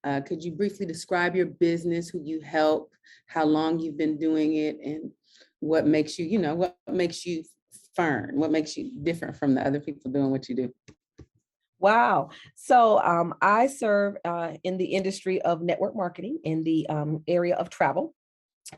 Could you briefly describe your business, who you help, how long you've been doing it, and what makes you, what makes you Ferne? What makes you different from the other people doing what you do? Wow. So I serve in the industry of network marketing in the area of travel.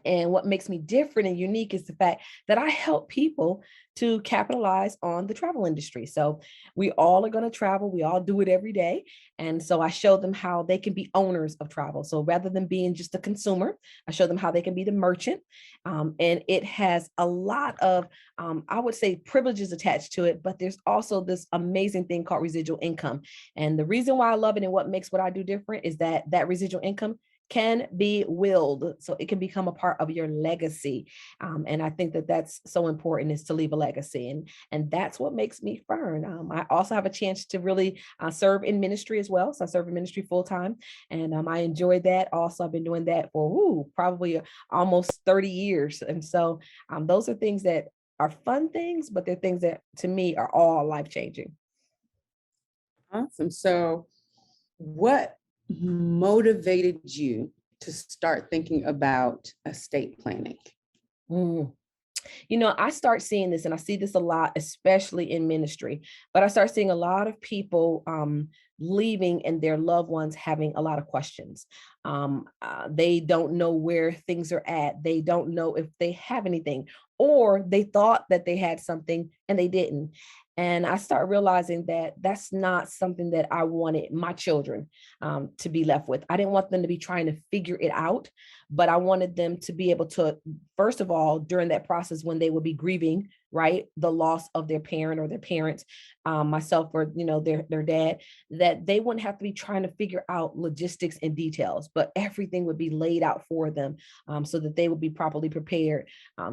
And what makes me different and unique is the fact that I help people to capitalize on the travel industry. So we all are going to travel. We all do it every day. And so I show them how they can be owners of travel. So rather than being just a consumer, I show them how they can be the merchant. And it has a lot of, I would say, privileges attached to it, but there's also this amazing thing called residual income. And the reason why I love it and what makes what I do different is that that residual income can be willed, so it can become a part of your legacy. And I think that that's so important, is to leave a legacy, and that's what makes me Ferne. I also have a chance to really serve in ministry as well. So I serve in ministry full time, and I enjoy that. Also, I've been doing that for probably almost 30 years, and so those are things that are fun things, but they're things that to me are all life changing. Awesome. So, what motivated you to start thinking about estate planning? Mm. I start seeing this, and I see this a lot, especially in ministry, but I start seeing a lot of people leaving and their loved ones having a lot of questions. They don't know where things are at. They don't know if they have anything, or they thought that they had something and they didn't. And I start realizing that that's not something that I wanted my children to be left with. I didn't want them to be trying to figure it out, but I wanted them to be able to, first of all, during that process when they would be grieving, right, the loss of their parent or their parents, myself or their dad, that they wouldn't have to be trying to figure out logistics and details, but everything would be laid out for them, so that they would be properly prepared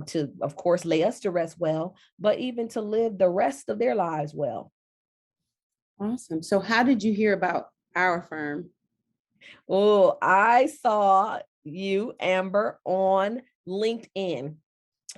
to, of course, lay us to rest well, but even to live the rest of their lives well. Awesome. So, how did you hear about our firm? Oh, I saw you, Amber, on LinkedIn.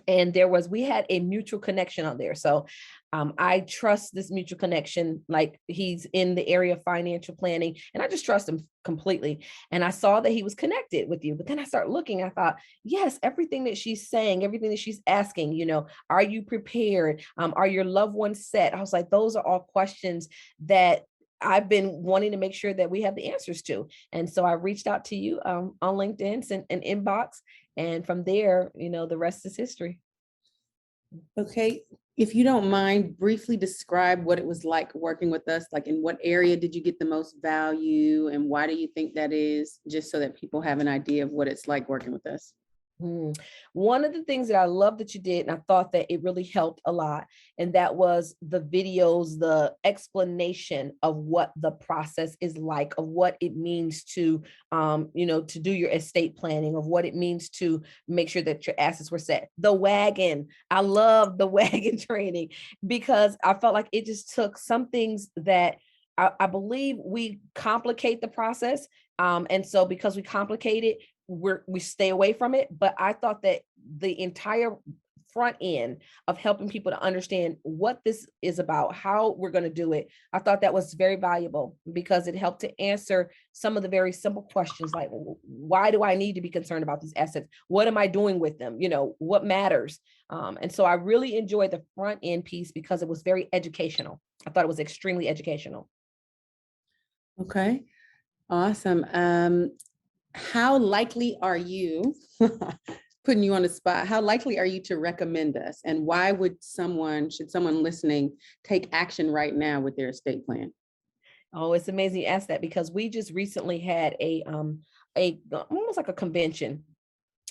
And we had a mutual connection on there. So I trust this mutual connection, like he's in the area of financial planning, and I just trust him completely. And I saw that he was connected with you, but then I started looking, I thought, yes, everything that she's saying, everything that she's asking, are you prepared? Are your loved ones set? I was like, those are all questions that I've been wanting to make sure that we have the answers to. And so I reached out to you on LinkedIn, sent an inbox, and from there, the rest is history. Okay. If you don't mind, briefly describe what it was like working with us. Like, in what area did you get the most value, and why do you think that is? Just so that people have an idea of what it's like working with us. One of the things that I love that you did, and I thought that it really helped a lot, and that was the videos, the explanation of what the process is like, of what it means to do your estate planning, of what it means to make sure that your assets were set. The wagon, I love the wagon training, because I felt like it just took some things that I believe we complicate the process. And so because we complicate it, we stay away from it. But I thought that the entire front end of helping people to understand what this is about, how we're going to do it, I thought that was very valuable, because it helped to answer some of the very simple questions like, why do I need to be concerned about these assets? What am I doing with them? What matters? And so I really enjoyed the front end piece because it was very educational. I thought it was extremely educational. Okay. Awesome. How likely are you, putting you on the spot, how likely are you to recommend us? And why should someone listening take action right now with their estate plan? Oh, it's amazing you asked that, because we just recently had a almost like a convention.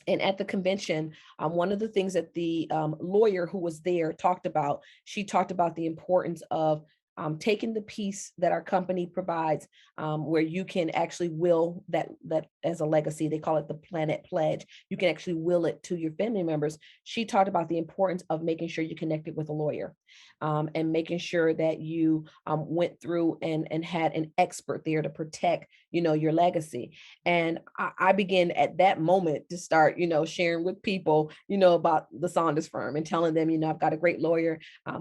And at the convention, one of the things that the lawyer who was there she talked about the importance of taking the piece that our company provides, where you can actually will that as a legacy. They call it the Planet Pledge. You can actually will it to your family members. She talked about the importance of making sure you connected with a lawyer, and making sure that you went through and had an expert there to protect, your legacy. And I began at that moment to start, sharing with people, about the Saunders Firm, and telling them, I've got a great lawyer,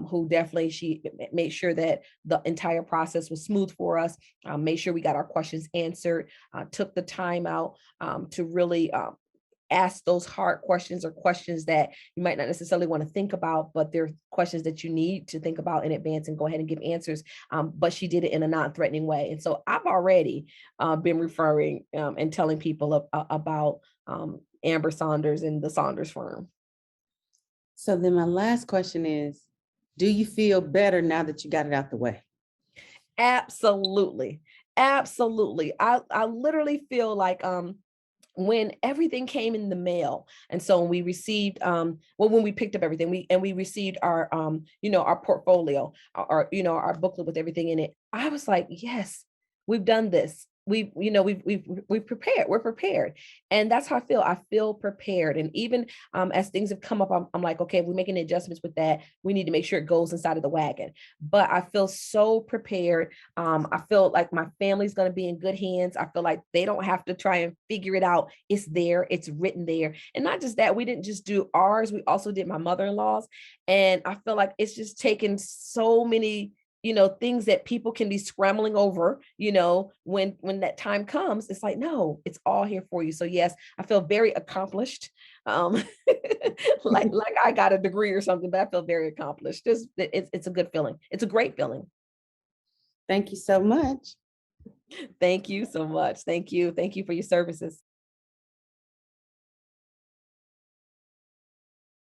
who definitely, she made sure that the entire process was smooth for us, made sure we got our questions answered, took the time out to really ask those hard questions, or questions that you might not necessarily want to think about, but they're questions that you need to think about in advance and go ahead and give answers. But she did it in a non-threatening way. And so I've already been referring and telling people about Amber Saunders and the Saunders Firm. So then my last question is, do you feel better now that you got it out the way? Absolutely. Absolutely. I literally feel like when everything came in the mail, and so when we received well, when we picked up everything, we received our our portfolio, our booklet with everything in it, I was like, yes, we've done this. We've prepared. We're prepared. And that's how I feel prepared. And even as things have come up, I'm like, okay, if we're making adjustments with that, we need to make sure it goes inside of the wagon. But I feel so prepared. I feel like my family's going to be in good hands. I feel like they don't have to try and figure it out. It's there, it's written there. And not just that, we didn't just do ours, we also did my mother-in-law's. And I feel like it's just taken so many things that people can be scrambling over, when that time comes. It's like, no, it's all here for you. So yes, I feel very accomplished. Um, like I got a degree or something, but I feel very accomplished. It's a good feeling. It's a great feeling. Thank you so much. Thank you so much. Thank you. Thank you for your services.